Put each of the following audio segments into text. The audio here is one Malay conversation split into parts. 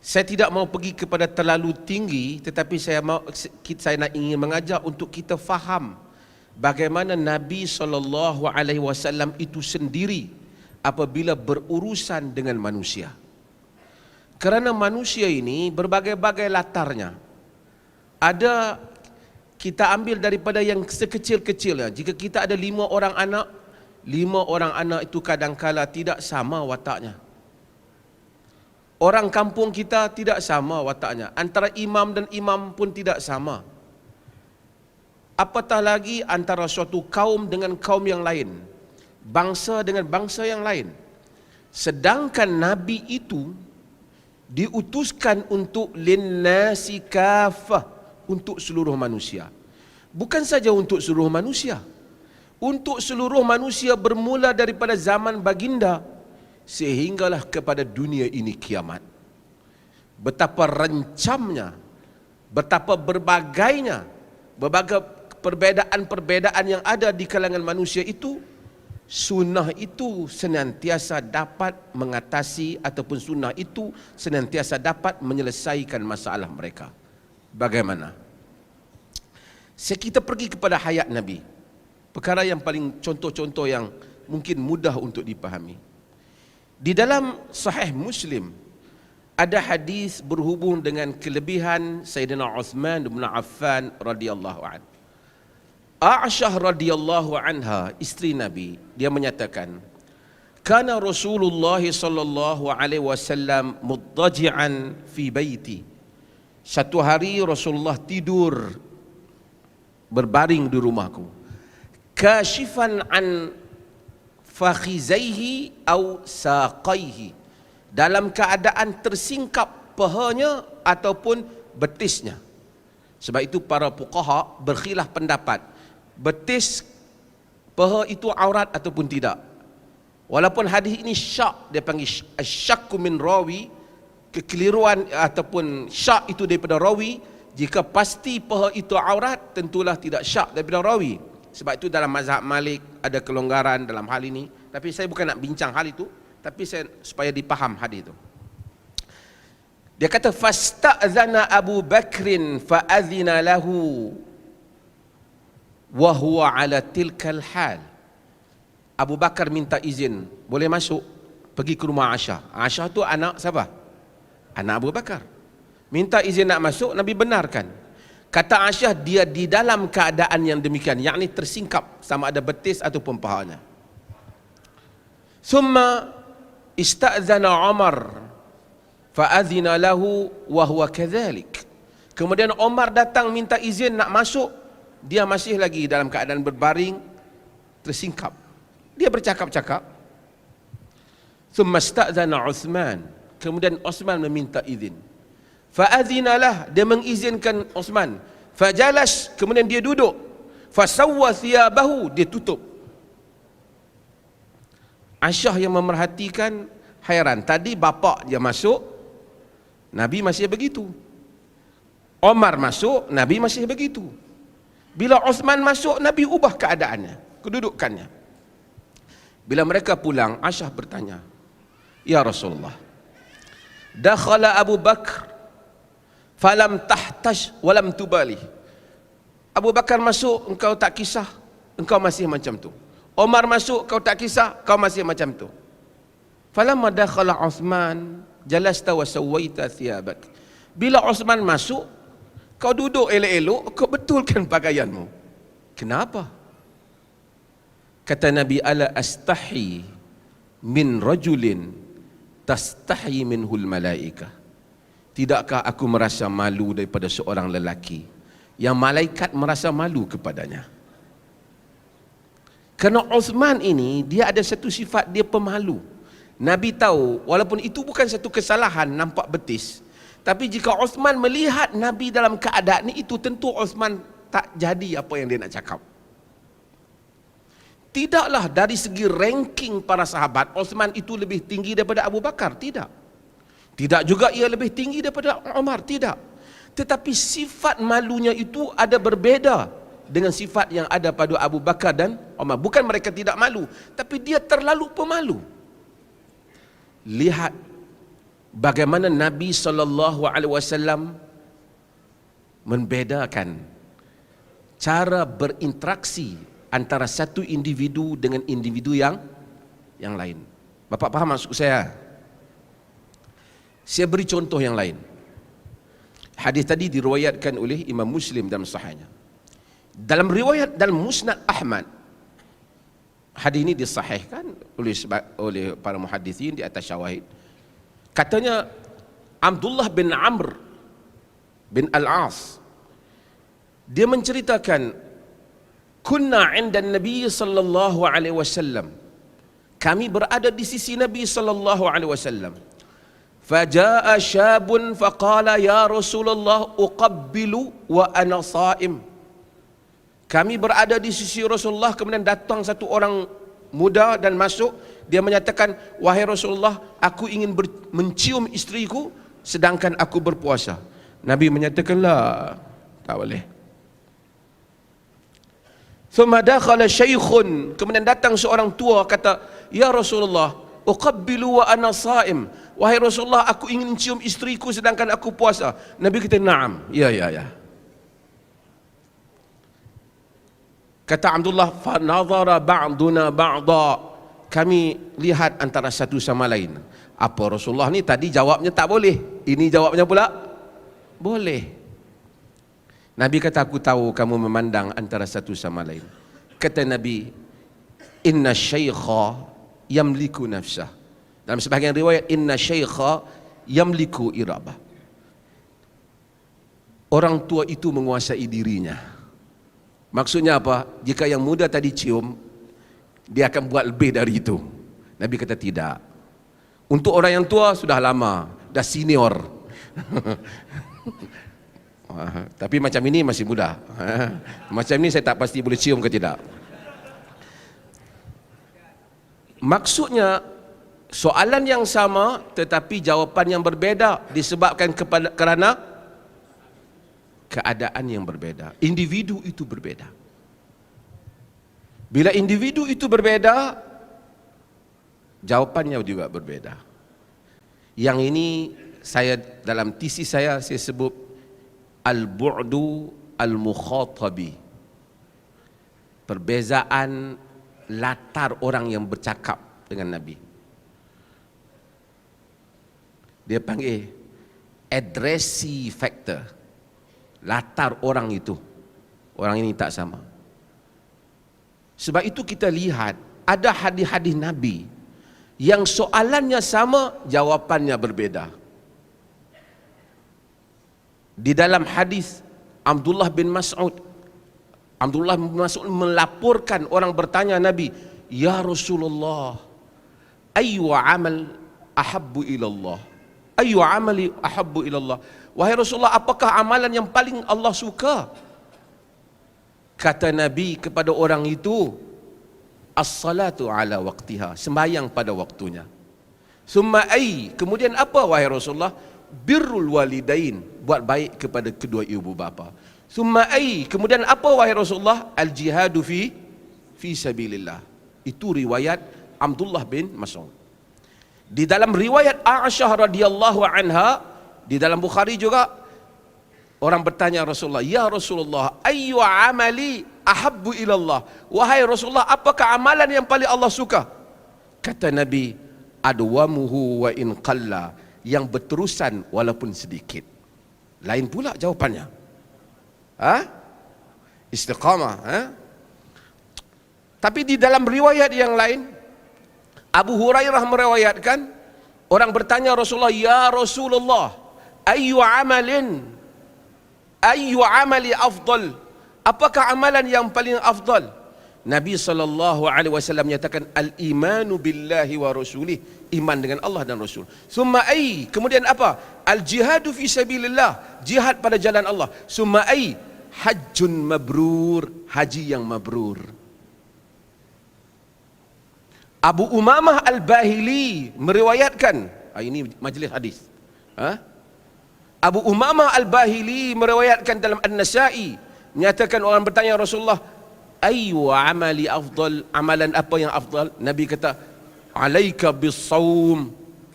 Saya tidak mau pergi kepada terlalu tinggi, tetapi saya nak ingin mengajak untuk kita faham bagaimana Nabi SAW itu sendiri apabila berurusan dengan manusia. Kerana manusia ini berbagai-bagai latarnya. Ada, kita ambil daripada yang sekecil-kecilnya. Jika kita ada 5 orang anak, 5 orang anak itu kadangkala tidak sama wataknya. Orang kampung kita tidak sama wataknya. Antara imam dan imam pun tidak sama. Apatah lagi antara suatu kaum dengan kaum yang lain. Bangsa dengan bangsa yang lain. Sedangkan Nabi itu diutuskan untuk linnasi kafah, untuk seluruh manusia. Bukan saja untuk seluruh manusia. Untuk seluruh manusia bermula daripada zaman baginda sehinggalah kepada dunia ini kiamat. Betapa rencamnya, betapa berbagainya, berbagai perbedaan-perbedaan yang ada di kalangan manusia itu, sunnah itu senantiasa dapat mengatasi ataupun sunnah itu senantiasa dapat menyelesaikan masalah mereka. Bagaimana? Kita pergi kepada hayat Nabi. Perkara yang paling contoh-contoh yang mungkin mudah untuk dipahami. Di dalam Sahih Muslim ada hadis berhubung dengan kelebihan Sayyidina Uthman bin Affan radhiyallahu anhu. Aisyah radhiyallahu anha, isteri Nabi, dia menyatakan, "Kana Rasulullah sallallahu alaihi wasallam muttaji'an fi baiti." Satu hari Rasulullah tidur berbaring di rumahku. Kashifan an fakhizaihi au saqaihi, dalam keadaan tersingkap pahanya ataupun betisnya. Sebab itu para fuqaha berkhilaf pendapat, betis paha itu aurat ataupun tidak. Walaupun hadis ini syak, dia panggil asyakku min rawi, kekeliruan ataupun syak itu daripada rawi. Jika pasti paha itu aurat, tentulah tidak syak daripada rawi. Sebab itu dalam mazhab Malik ada kelonggaran dalam hal ini. Tapi saya bukan nak bincang hal itu, tapi saya supaya dipaham hadis itu. Dia kata, fasta'zana Abu Bakrin fa'azina lahu wa huwa ala tilkal hal. Abu Bakar minta izin, boleh masuk pergi ke rumah Aisyah. Aisyah tu anak siapa? Anak Abu Bakar. Minta izin nak masuk, Nabi benarkan. Kata Aisyah, dia di dalam keadaan yang demikian, yakni tersingkap sama ada betis ataupun pahanya. Summa ista'zana Umar fa'azina lahu wa huwa kadzalik. Kemudian Umar datang minta izin nak masuk, dia masih lagi dalam keadaan berbaring, tersingkap. Dia bercakap-cakap. Summa ista'zana Uthman. Kemudian Uthman meminta izin. Fa'azina lah, dia mengizinkan Uthman. Fajalas, kemudian dia duduk. Fasawwa thiyabahu, dia tutup. Aisyah yang memerhatikan hairan. Tadi bapak dia masuk, Nabi masih begitu. Omar masuk, Nabi masih begitu. Bila Uthman masuk, Nabi ubah keadaannya, kedudukannya. Bila mereka pulang, Aisyah bertanya, "Ya Rasulullah, dakhala Abu Bakar falam tahtash walam tubali." Abu Bakar masuk, engkau tak kisah, engkau masih macam tu. Omar masuk, kau tak kisah, kau masih macam tu. Falamma dakhala Uthman jalasta wa sawaita thiyabak. Bila Uthman masuk, kau duduk elok-elok, kau betulkan pakaianmu. Kenapa? Kata Nabi, ala astahi min rajulin tastahi minhul malaikah. Tidakkah aku merasa malu daripada seorang lelaki yang malaikat merasa malu kepadanya? Kerana Uthman ini, dia ada satu sifat, dia pemalu. Nabi tahu, walaupun itu bukan satu kesalahan nampak betis, tapi jika Uthman melihat Nabi dalam keadaan itu, tentu Uthman tak jadi apa yang dia nak cakap. Tidaklah dari segi ranking para sahabat, Uthman itu lebih tinggi daripada Abu Bakar, tidak. Tidak juga ia lebih tinggi daripada Umar, tidak. Tetapi sifat malunya itu ada berbeza dengan sifat yang ada pada Abu Bakar dan Umar. Bukan mereka tidak malu, tapi dia terlalu pemalu. Lihat bagaimana Nabi SAW membedakan cara berinteraksi antara satu individu dengan individu yang lain. Bapak faham maksud saya? Saya beri contoh yang lain. Hadis tadi diriwayatkan oleh Imam Muslim dalam sahihnya. Dalam riwayat dalam Musnad Ahmad, hadis ini disahihkan oleh para muhaddisin di atas syawahid. Katanya Abdullah bin Amr bin Al-As, dia menceritakan, kunna 'inda Nabi sallallahu alaihi wasallam, kami berada di sisi Nabi sallallahu alaihi wasallam. Faja'a syabun faqala ya Rasulullah uqabbilu wa ana sha'im. Kami berada di sisi Rasulullah, kemudian datang satu orang muda dan masuk, dia menyatakan, wahai Rasulullah, aku ingin mencium istriku sedangkan aku berpuasa. Nabi menyatakan, la, tak boleh. Thumma dakhala syaikhun, kemudian datang seorang tua kata, ya Rasulullah, uqabbilu wa ana sha'im. Wahai Rasulullah, aku ingin cium istriku sedangkan aku puasa. Nabi kata, na'am, ya. Kata Abdullah, fa nadhara ba'duna ba'da, kami lihat antara satu sama lain. Apa Rasulullah ni tadi jawabnya tak boleh, ini jawabnya pula boleh. Nabi kata, aku tahu kamu memandang antara satu sama lain. Kata Nabi, inna syaikha yamliku nafsah. Dalam sebahagian riwayat, inna syaikha yamliku irabah. Orang tua itu menguasai dirinya. Maksudnya apa? Jika yang muda tadi cium, dia akan buat lebih dari itu. Nabi kata tidak. Untuk orang yang tua sudah lama, dah senior. Tapi macam ini masih muda. Macam ini saya tak pasti boleh cium ke tidak. Maksudnya soalan yang sama tetapi jawapan yang berbeda disebabkan kerana keadaan yang berbeda. Individu itu berbeda. Bila individu itu berbeda, jawapannya juga berbeda. Yang ini saya dalam tesis saya sebut al-bu'du al-mukhatabi, perbezaan latar orang yang bercakap dengan Nabi. Dia panggil addressee factor, latar orang itu, orang ini tak sama. Sebab itu kita lihat ada hadis-hadis Nabi yang soalannya sama, jawapannya berbeda. Di dalam hadis Abdullah bin Mas'ud melaporkan orang bertanya Nabi, ya Rasulullah, ayyu amal ahabbu ilallah, ayyu amali ahabbu ilallah. Wahai Rasulullah, apakah amalan yang paling Allah suka? Kata Nabi kepada orang itu, as-salatu ala waqtiha, sembahyang pada waktunya. Summa ay, kemudian apa wahai Rasulullah? Birrul walidain, buat baik kepada kedua ibu bapa. Summa ay, kemudian apa wahai Rasulullah? Al-jihadu fi sabilillah. Itu riwayat Abdullah bin Mas'ud. Di dalam riwayat Aisyah radhiyallahu anha, di dalam Bukhari juga, orang bertanya Rasulullah, ya Rasulullah, ayyu amali ahabbu ilallah. Wahai Rasulullah, apakah amalan yang paling Allah suka? Kata Nabi, adwamuhu wa in qalla, yang berterusan walaupun sedikit. Lain pula jawapannya. Istiqamah. Tapi di dalam riwayat yang lain, Abu Hurairah meriwayatkan, orang bertanya Rasulullah, ya Rasulullah, ayyu amali afdal, apakah amalan yang paling afdal? Nabi SAW menyatakan, al-imanu billahi wa rasulih, iman dengan Allah dan Rasul. Summa ay, kemudian apa? Al-jihadu fi sabilillah, jihad pada jalan Allah. Summa ay, hajjun mabrur, haji yang mabrur. Abu Umamah Al-Bahili meriwayatkan, ini majlis hadis. Abu Umamah Al-Bahili meriwayatkan dalam An-Nasa'i, menyatakan orang bertanya Rasulullah, ayyu amali afdal, amalan apa yang afdal? Nabi kata, alaika bis-shaum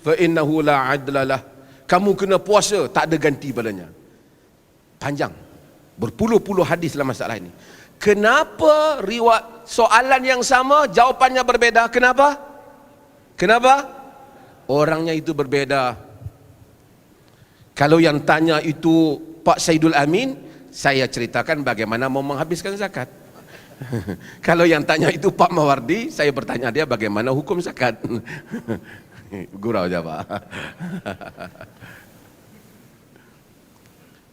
fa innahu la adlalah. Kamu kena puasa, tak ada ganti padanya. Panjang, berpuluh-puluh hadis dalam masalah ini. Kenapa riwayat soalan yang sama jawapannya berbeza? Kenapa? Kenapa? Orangnya itu berbeza. Kalau yang tanya itu Pak Saidul Amin, saya ceritakan bagaimana mau menghabiskan zakat. Kalau yang tanya itu Pak Mawardi, saya bertanya dia bagaimana hukum zakat. Gurau aja Pak.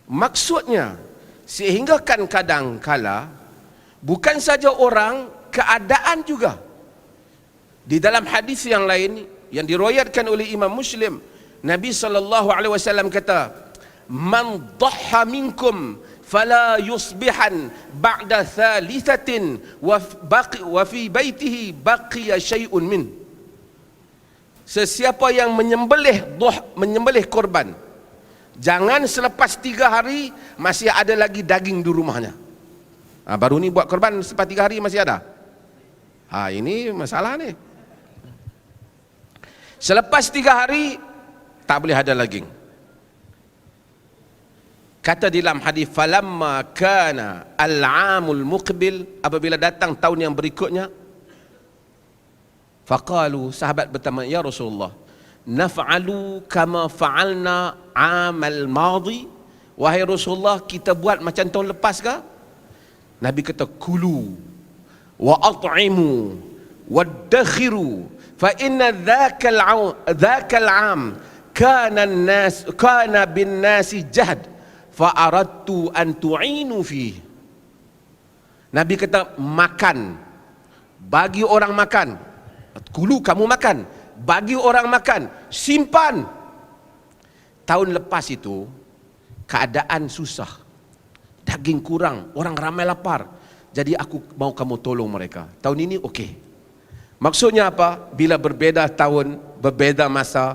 Maksudnya, sehingga kan kadang kala bukan saja orang, keadaan juga. Di dalam hadis yang lain yang diriwayatkan oleh Imam Muslim, Nabi SAW kata, "Man dhahha minkum fala yusbihan ba'da thalithatin wa fi baitihi baqiya syai'un min." Sesiapa yang menyembelih korban, jangan selepas 3 hari masih ada lagi daging di rumahnya. Baru ni buat korban selepas 3 hari masih ada. Ini masalah ni. Selepas 3 hari tak boleh ada lagi. Kata di dalam hadis, falamma kana al-'amul muqbil, apabila datang tahun yang berikutnya, faqalu, sahabat bertanya, ya Rasulullah, naf'alu kama fa'alna 'amal madi? Wahai Rasulullah, kita buat macam tahun lepas ke? Nabi kata, kulu wa at'imu waddakhiru fa inna dhakal 'am kana bin nasi jahd fa aradtu an tu'inu fi. Nabi kata, makan, bagi orang makan. Kulu, kamu makan, bagi orang makan, simpan. Tahun lepas itu keadaan susah, daging kurang, orang ramai lapar, jadi aku mau kamu tolong mereka. Tahun ini okey. Maksudnya apa? Bila berbeza tahun, berbeza masa,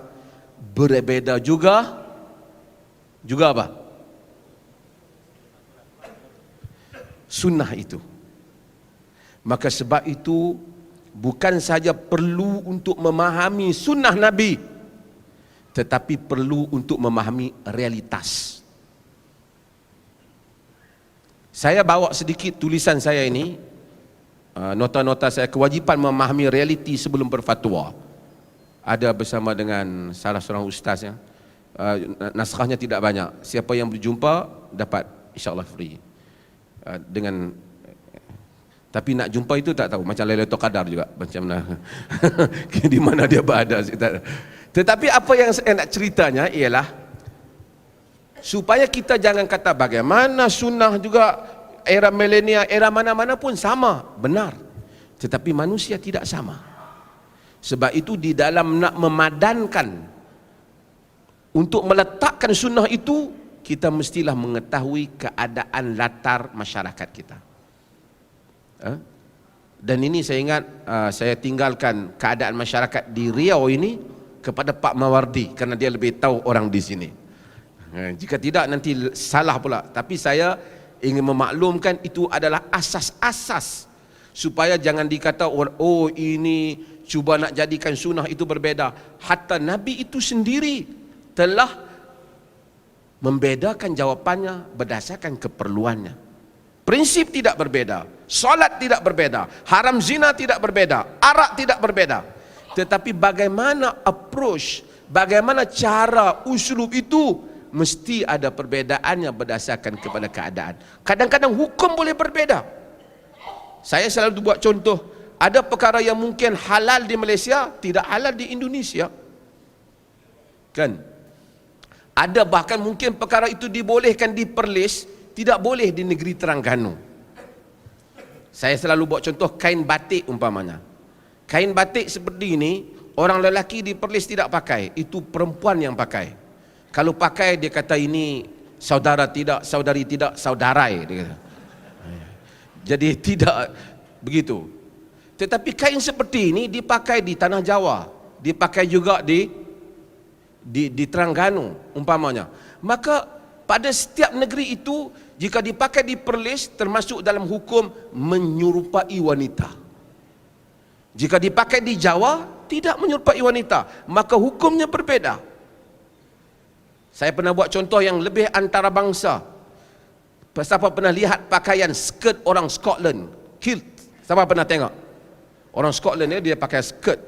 berbeza juga apa? Sunnah itu. Maka sebab itu bukan saja perlu untuk memahami sunnah Nabi, tetapi perlu untuk memahami realitas. Saya bawa sedikit tulisan saya ini, nota-nota saya, kewajipan memahami realiti sebelum berfatwa. Ada bersama dengan salah seorang ustaz ya. Naskahnya tidak banyak. Siapa yang berjumpa dapat insya-Allah free. Tapi nak jumpa itu tak tahu, macam Lailatul Qadar juga, macam mana di mana dia berada. Tetapi apa yang saya nak ceritanya ialah supaya kita jangan kata bagaimana sunnah juga era milenial, era mana-mana pun sama, benar. Tetapi manusia tidak sama. Sebab itu di dalam nak memadankan untuk meletakkan sunnah itu, kita mestilah mengetahui keadaan latar masyarakat kita. Dan ini saya ingat, saya tinggalkan keadaan masyarakat di Riau ini kepada Pak Mawardi, kerana dia lebih tahu orang di sini. Jika tidak nanti salah pula. Tapi saya ingin memaklumkan itu adalah asas-asas, supaya jangan dikata oh ini cuba nak jadikan sunnah itu berbeza. Hatta Nabi itu sendiri telah membedakan jawapannya berdasarkan keperluannya. Prinsip tidak berbeza, solat tidak berbeza, haram zina tidak berbeza, arak tidak berbeza. Tetapi bagaimana approach, bagaimana cara, usulub itu mesti ada perbedaannya berdasarkan kepada keadaan. Kadang-kadang hukum boleh berbeza. Saya selalu buat contoh, ada perkara yang mungkin halal di Malaysia, tidak halal di Indonesia. Kan? Ada bahkan mungkin perkara itu dibolehkan di Perlis, tidak boleh di negeri Terengganu. Saya selalu buat contoh kain batik umpamanya. Kain batik seperti ini, orang lelaki di Perlis tidak pakai, itu perempuan yang pakai. Kalau pakai dia kata ini saudara tidak, saudari tidak, saudarai dia kata. Jadi tidak begitu. Tetapi kain seperti ini dipakai di tanah Jawa, dipakai juga di Terengganu umpamanya. Maka pada setiap negeri itu, jika dipakai di Perlis, termasuk dalam hukum menyerupai wanita. Jika dipakai di Jawa, tidak menyerupai wanita, maka hukumnya berbeza. Saya pernah buat contoh yang lebih antarabangsa. Siapa pernah lihat pakaian skirt orang Scotland, kilt? Siapa pernah tengok? Orang Scotland ni dia pakai skirt.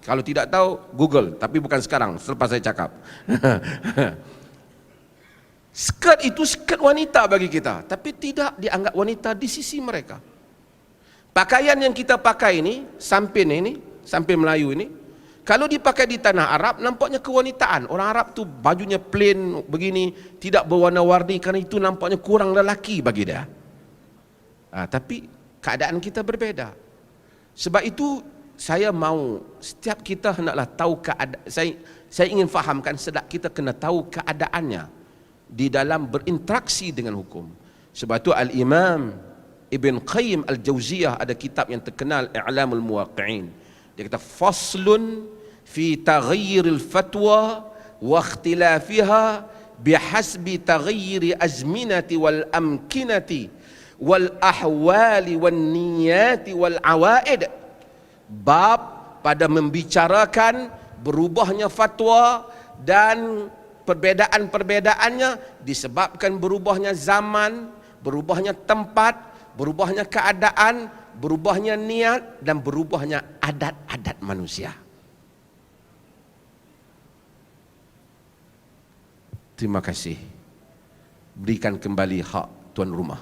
Kalau tidak tahu, Google. Tapi bukan sekarang, selepas saya cakap. Skirt itu skirt wanita bagi kita, tapi tidak dianggap wanita di sisi mereka. Pakaian yang kita pakai ini, sampin Melayu ini, kalau dipakai di tanah Arab, nampaknya kewanitaan. Orang Arab tu bajunya plain begini, tidak berwarna-warni, kerana itu nampaknya kurang lelaki bagi dia. Tapi keadaan kita berbeza. Sebab itu saya mau setiap kita hendaklah tahu keadaan. Saya ingin fahamkan, sedap kita kena tahu keadaannya di dalam berinteraksi dengan hukum. Sebab itu Al-Imam Ibn Qayyim Al-Jauziyah ada kitab yang terkenal, I'lamul Muwaqqi'in. Dia kata faslun fi taghayyiril fatwa wa ikhtilafiha bihasbi taghayyiri azminati wal amkinati wal ahwali wan niyati wal awaid. Bab pada membicarakan berubahnya fatwa dan perbedaan-perbedaannya disebabkan berubahnya zaman, berubahnya tempat, berubahnya keadaan, berubahnya niat, dan berubahnya adat-adat manusia. Terima kasih. Berikan kembali hak tuan rumah.